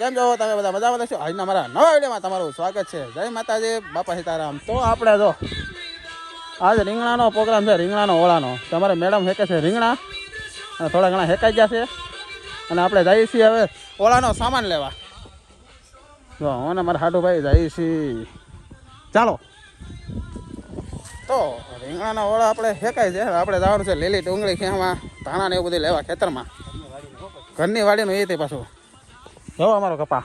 કેમ છો તમે બધા મજામાં છો? આજના મારા નવા વિડીયોમાં તમારું સ્વાગત છે. જય માતાજી, બાપા સીતારામ. તો આપણે જો આજ રીંગણાનો પ્રોગ્રામ છે, રીંગણાનો ઓળાનો. તમારે મેડમ હેકે છે રીંગણા અને થોડા ઘણા હેકાઈ ગયા છે અને આપણે જઈએ છીએ હવે ઓળાનો સામાન લેવા. જો હું ને મારા હાડુભાઈ જઈએ છીએ. ચાલો. તો રીંગણાના ઓળા આપણે હેકાય છે. આપણે જવાનું છે લીલી ડુંગળી ખેમાં ધાણા ને એવું બધું લેવા ખેતરમાં. ઘરની વાડીનું એ તે પાછું જો અમારો કપા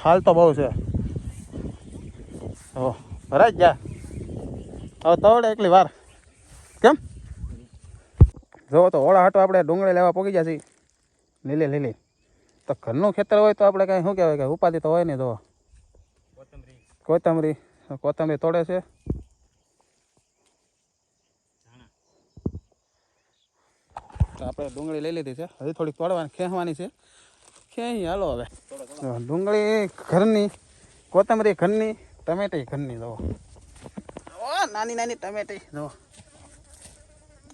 ફાલ તો બહુ છે. ભરાઈ જ જા હવે તવડે એકલી વાર કેમ જો તો ઓળા હાટો આપણે ડુંગળી લેવા પોગી ગયા છીએ લીલી લીલી. તો ઘરનું ખેતર હોય તો આપણે કાંઈ શું કહેવાય કે ઉપાધિ તો હોય નહીં. જો કોથમરી તોડે છે. તો આપણે ડુંગળી લઈ લીધી છે, હજી થોડીક તોડવાની ખેંચવાની છે. ખેંચી હાલો હવે. ડુંગળી ઘરની, કોથમરી ઘરની, ટમેટી ઘરની. જો નાની નાની ટમેટી. જો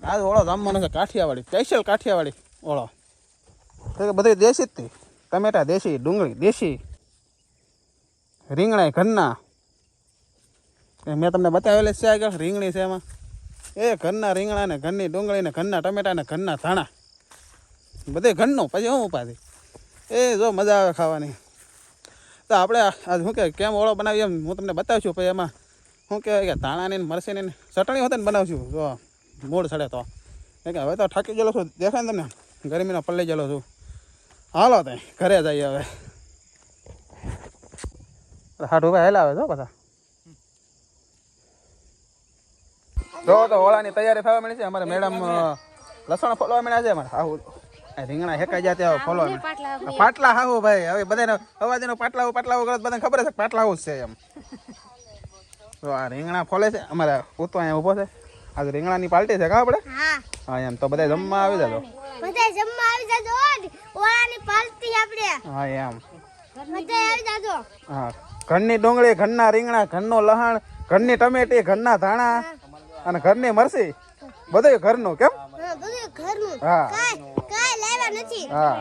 આ ઓળો જમવાનો છે કાઠિયાવાડી, સ્પેશિયલ કાઠિયાવાડી ઓળો. તો બધી દેશી જ હતી. ટમેટા દેશી, ડુંગળી દેશી, રીંગણા ઘરના. મેં તમને બતાવેલી છે આગળ રીંગણી છે એમાં. એ ઘરના રીંગણા ને ઘરની ડુંગળી ને ઘરના ટમેટા ને ઘરના ધાણા, બધે ઘરનું. પછી શું ઉપાધિ? એ જો મજા આવે ખાવાની. તો આપણે આજ શું કહેવાય કેમ ઓળો બનાવીએ એમ હું તમને બતાવીશું. પછી એમાં શું કહેવાય કે ધાણાની મરસીની ચટણી હોતે ને બનાવશું. જો મૂળ સડે તો કે હવે તો થાકી ગયેલો છું, દેખાય ને તમને ગરમીનો પલ્લી ગયેલો છું. હાલો ત્યાં ઘરે જઈએ હવે. હાડું ભાઈ હેલા આવે છો પાછા. જો તો ઓળાની તૈયારી થવા મળી છે. અમારે મેડમ લસણ ફોલવા મળ્યા છે. અમારે હાહુ રીંગણા હેકાઈ જાય ત્યાં ફોલવા પાટલા હાહુ ભાઈ. હવે બધાને અવાજનો પાટલાઓ કરે બધાને ખબર છે પાટલા હાઉસ છે એમ. તો આ રીંગણા ફોલે છે. અમારે ઉતો અહીંયા ઊભો છે. આજે રીંગણાની પાર્ટી છે કા આપણે? હા એમ. તો બધા જમવા આવી જાજો. હા એમ. હા ઘરની ડુંગળી, ઘરના રીંગણા, ઘરનું લહણ, ઘરની ટમેટી, ઘરના ધાણા અને ઘરની મરસી, બધું ઘરનું. કેમ? હા હા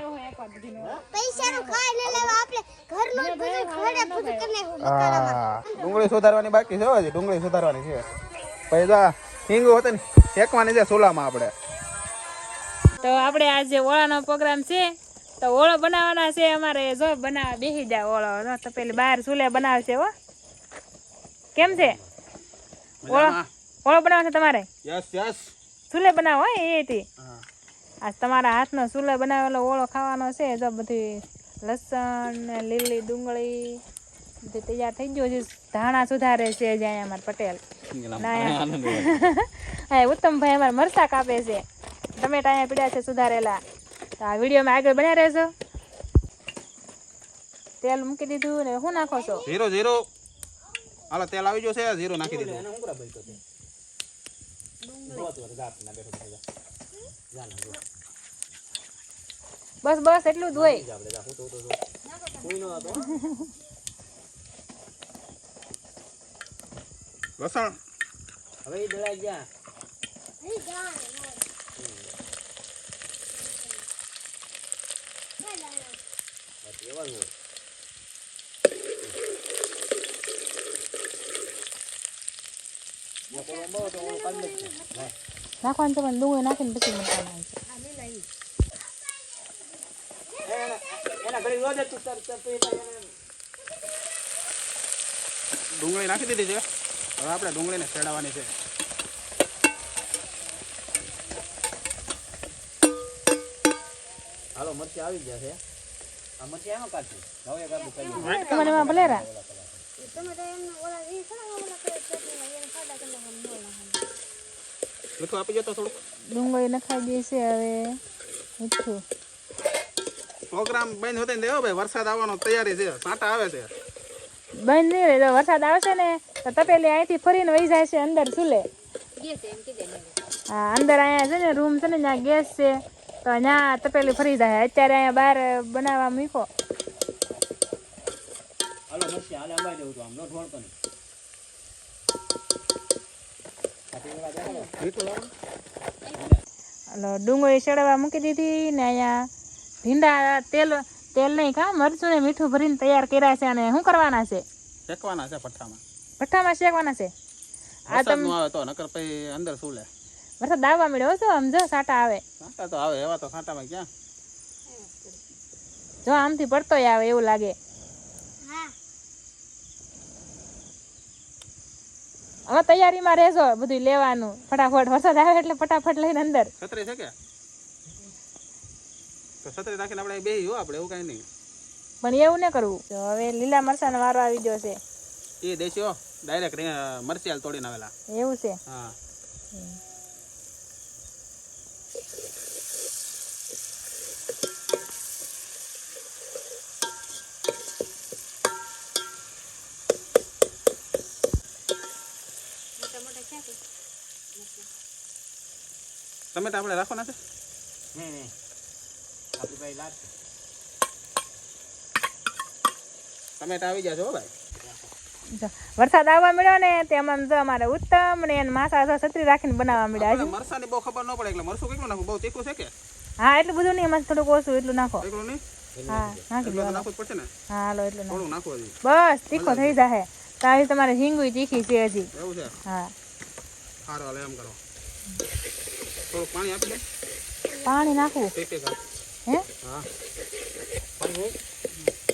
ડુંગળી સુધારવાની બાકી છે. હજી ડુંગળી સુધારવાની છે. પૈસા હિંગુ હોતે ને શેકવાની છે ચૂલામાં આપણે. તો આપણે આજે ઓળાનો પ્રોગ્રામ છે. તો ઓળો બનાવવાના છે અમારે. જો બનાવવા બેસી જાય ઓળો. તો પેલી બહાર ચૂલે બનાવશે. હો કેમ છે ઓળો બનાવશે તમારે? ચૂલે બનાવો એથી. આજ તમારા હાથનો ચૂલે બનાવેલો ઓળો ખાવાનો છે. જો બધી લસણ ને લીલી ડુંગળી બધું તૈયાર થઈ ગયું છે. ધાણા સુધારે છે જ્યાં અમારા પટેલ. હા ઉત્તમભાઈ અમારે મરચા કાપે છે. ટમેટા અહીંયા પીડ્યા છે સુધારેલા. તો આ વિડીયોમાં આગળ બન્યા રહેજો. તેલ મૂકી દીધું ને શું નાખો છો? જીરો. હાલો તેલ આવી ગયો છે. જીરો નાખી દીધું. બસ એટલું જ હોય. લસણ હવે દળાઈ ગયા. નાખવાનું તો ડુંગળી નાખીને પછી મૂકવાનું છે. ડુંગળી નાખી દીધી છે. હવે આપણે ડુંગળીને શેડાવવાની છે. હાલો મરચી આવી ગયા છે. આ મરચી એમાં કાઢી હવે તમારે એમાં ભલેરા મીઠું આપી જતો થોડુંક. ડુંગળી નખાઈ ગઈ છે. હવે મીઠું પ્રોગ્રામ બંધ હોતે ને દેવો ભાઈ. વરસાદ આવવાનો તૈયારી છે. સાંટા આવે છે. બંધ નહીં રહે. વરસાદ આવશે ને તો તપેલી અહીંથી ફરીને વહી જાય છે અંદર ચૂલે. હા અંદર અહીંયા છે ને રૂમ છે ને ત્યાં ગેસ છે. તો ત્યાં તપેલી ફરી જાય. અત્યારે અહીંયા બહાર બનાવવા મૂકો. હાલો મરચી હાલે અંબાઈ દેવું તો આમ નો ઢોળતો નહીં. એટલે ડુંગળી ચડવા મૂકી દીધી ને અહીંયા ભીંડા તેલ નહીં ખા મરચું ને મીઠું ભરીને તૈયાર કર્યા છે. અને શું કરવાના છે? શેકવાના છે ભઠ્ઠામાં. ભઠ્ઠામાં શેકવાના છે. આ વરસાદ નું આવે તો નકર પછી અંદર શું લે વરસાદ આવવા મળ્યો છો આમ જો સાટા આવે. કાંટા તો આવે એવા તો કાંટામાં ક્યાં. જો આમથી પડતોય આવે એવું લાગે. હવે તૈયારીમાં રહેજો બધું લેવાનું ફટાફટ. વરસાદ આવે એટલે ફટાફટ લઈને અંદર. છત્રી છે કે તો છત્રી રાખીને આપણે બેહી હો આપણે એવું કઈ નહીં. પણ એવું ન કરવું. તો હવે લીલા મરચાનો વારો આવી ગયો છે. એ દેશી હો ડાયરેક્ટ મરચાલ તોડીને આવેલા. એવું છે. હા ટમેટા આપણે રાખવાના છે. નહીં આપણી પાસે લાગશે. ટમેટા આવી ગયા છે હો ભાઈ. જો વરસાદ આવવા મળ્યો ને તેમાં જો અમારે ઉત્તમ ને એને માસા જો છત્રી રાખીને બનાવવા મળ્યા. આપણને મરસાની બહુ ખબર ન પડે એટલે મરસું કેટલું નાખવું? બહુ તીખું છે કે? હા એટલું બધું નહીં, એમાં થોડુંક ઓછું એટલું નાખો. એટલું નહીં. હા નાખી એટલું તો દો. નાખવું જ પડશે ને. હા હાલો એટલું નાખો. થોડું નાખવું હજી. બસ તીખો થઈ જાય. તો આવી તમારે હિંગુય તીખી છે હજી. એવું છે. હા સારું હાલો એમ કરો. થોડુંક પાણી આપી દે. પાણી નાખવું ઠીક ઠીક હે? હા પાણી હોય?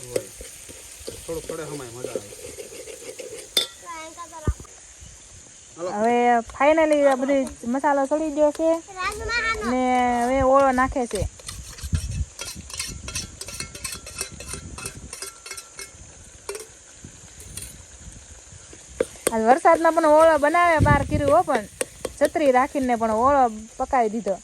હોય. થોડુંક થોડે હમાય મજા આવે. હવે ફાઇનલી આ બધી મસાલો ચડી ગયો છે ને હવે ઓળો નાખે છે. આજ વરસાદમાં પણ ઓળો બનાવે બહાર કર્યું હો, પણ છત્રી રાખીને પણ ઓળો પકાવી દીધો.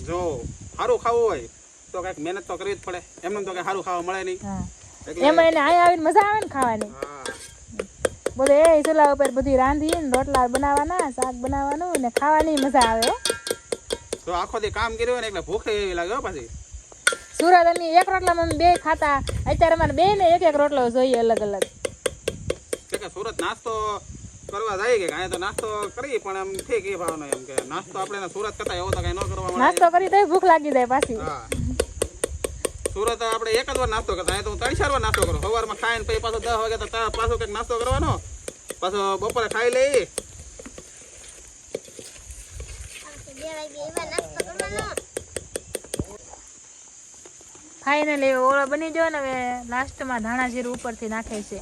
જો સારું ખાવું હોય તો કઈક મહેનત તો કરવી જ પડે. એમને તો કઈ સારું ખાવા મળે નહીં. હા એટલે એમાં એને અહીંયા આવીને મજા આવે ને ખાવાની. હા બધું એ ચૂલા ઉપર બધી રાંધીને રોટલા બનાવવાના, શાક બનાવવાનું ને ખાવાની મજા આવે હો. તો આખો દી કામ કર્યું હોય ને એટલે ભૂખ એવી લાગે હો પાછી. સુરત અમે એક રોટલામાં અમે બે ખાતા, અત્યારે અમારે બે ને એક રોટલો જોઈએ અલગ અલગ. કે સુરત નાસ્તો કરવા જાય કે અહીંયા તો નાસ્તો કરી પણ એમ ઠીક એ ભાવનો એમ કે નાસ્તો આપણે સુરત કરતા એવો તો કઈ ન કરવા મળે. નાસ્તો કરી તો ભૂખ લાગી જાય પાછી. હા સુરત આપણે એક જ વાર નાસ્તો કરતા, અહીંયા તો હું 3-4 વાર નાસ્તો કરું. સવારમાં ખાઈને પછી પાછો 10 વાગે તો પાછો કંઈક નાસ્તો કરવાનો, પાછો બપોરે ખાઈ લઈ. ફાઇનલી ઓળો બની ગયો ને હવે લાસ્ટમાં ધાણા જીરું ઉપરથી નાખે છે.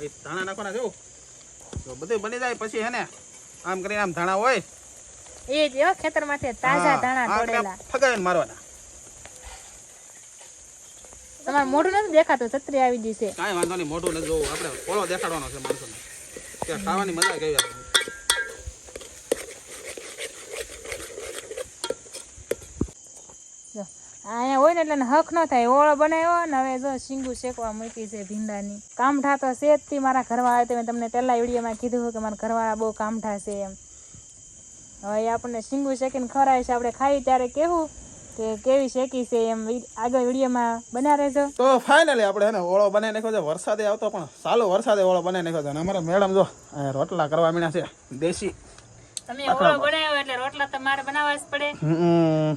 એ ધાણા નાખવાના છે તો બધું બની જાય પછી હે ને આમ કરીને આમ ધાણા હોય એ જ હો, ખેતરમાંથી તાજા ધાણા તોડેલા. ફગાવીને મારવાના. તમારું મોઢું નથી દેખાતું, છત્રી આવી ગઈ છે. કાંઈ વાંધો નહીં, મોઢું નથી જોવું, આપણે ઓળો દેખાડવાનો છે માણસોને કે ખાવાની મજા કેવી આવે. અહીંયા હોય ને એટલે હક ન થાય. ઓળો બનાવ્યો ને હવે જો શીંગું શેકવા મૂકી છે ભીંડાની. કામઠા તો છે જ તી મારા ઘરવાળા. મેં તમને પહેલા વિડીયોમાં કીધું કે મારા ઘરવાળા બહુ કામઠા છે એમ. હવે એ આપણને શીંગું શેકીને ખવડાવે છે. આપણે ખાઈ ત્યારે કેવું કે કેવી શેકી છે એમ આગળ વિડીયોમાં બન્યા રહેજો. તો ફાઇનલી આપણે હે ને ઓળો બનાવી નાખ્યો છે. વરસાદે આવતો પણ સાલો વરસાદે ઓળો બનાવી નાખ્યો છે. અને અમારા મેડમ જો અહીંયા રોટલા કરવા મીણા છે દેશી. તમે ઓળો બનાવ્યો એટલે રોટલા તમારે બનાવવા જ પડે.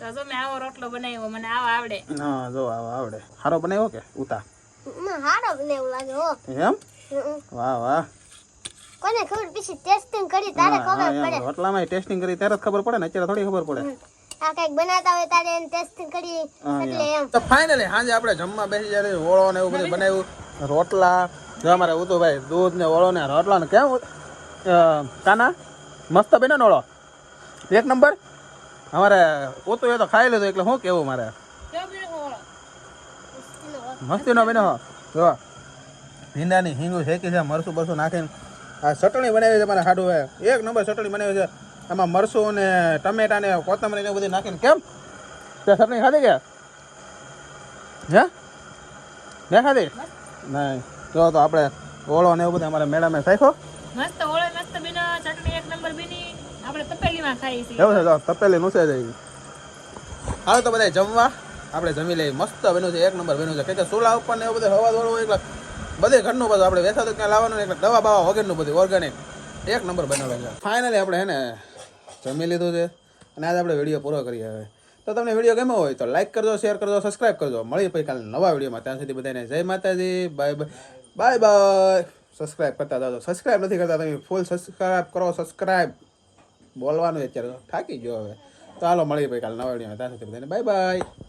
તો જો મેં આવો રોટલો બનાવ્યો, મને આવો આવડે. હા જો આવો આવડે. સારો બનાવ્યો કે ઉતા? હારો બનાવ્યો લાગે હો. એમ? વાહ વાહ. કોને ખબર પછી ટેસ્ટિંગ કરી તારે ખબર પડે. રોટલામાં ટેસ્ટિંગ કરી ત્યારે જ ખબર પડે ને, અત્યારે થોડી ખબર પડે. આ કઈક બનાવતા હોય તારે ટેસ્ટિંગ કરી એટલે એમ. તો ફાઇનલી સાંજે આપણે જમવા બેસી જાય. ઓળો ને એવું બધું બનાવ્યું. રોટલા જો અમારે ઉતુભાઈ દૂધ ને ઓળો ને રોટલા ને કેમ કાના મસ્ત બન્યો ને ઓળો એક નંબર. અમારે ઉતું એ તો ખાઈ લીધું એટલે શું કેવું મારે. મસ્તીનો બન્યો. જો ભીંડાની હિંગું શેકી છે, મરસું બરસું નાખીને આ ચટણી બનાવી છે મારે હાડું. એક નંબર ચટણી બનાવી છે. આમાં મરસું ને ટમેટા ને કોથમરી ને બધું નાખીને. કેમ તે ચટણી ખાધી કે હે ને ખાધી? નહીં જો તો આપણે ઓળો ને એવું બધું અમારે મેડમે શાખ્યો. મસ્ત ઓળો મસ્ત બન્યો, ચટણી એક નંબર બની. આપણે તપેલીમાં ખાઈ છે. એવું છે તો તપેલી નુસે જાય. હાલો તો બધા જમવા આપણે જમી લઈએ. મસ્ત બન્યું છે, એક નંબર બન્યું છે. કે સોલા ઉપર ને એવું બધું હવા દોડવું એટલે બધે ઘરનું બધું આપણે વેચાતું ક્યાં લાવવાનું એટલે દવા બાવા વગરનું બધું ઓર્ગેનિક એક નંબર બનેલું છે. ફાઇનલી આપણે હે ને જમી લીધું છે અને આજે આપણે વિડીયો પૂરો કરીએ. હવે તો તમને વિડીયો ગમ્યો હોય તો લાઈક કરજો, શેર કરજો, સબસ્ક્રાઈબ કરજો. મળીએ પછી કાલે નવા વિડીયોમાં. ત્યાં સુધી બધાને જય માતાજી, bye bye bye bye. Subscribe કરતા જાઓ. સબસ્ક્રાઈબ નથી કરતા તમે ફૂલ સબસ્ક્રાઈબ કરો. સબસ્ક્રાઈબ બોલવાનું અત્યારે થાકી ગયો હવે. તો હાલો મળીએ પછી કાલે નવા વિડીયોમાં. ત્યાં સુધી બધાને બાય બાય.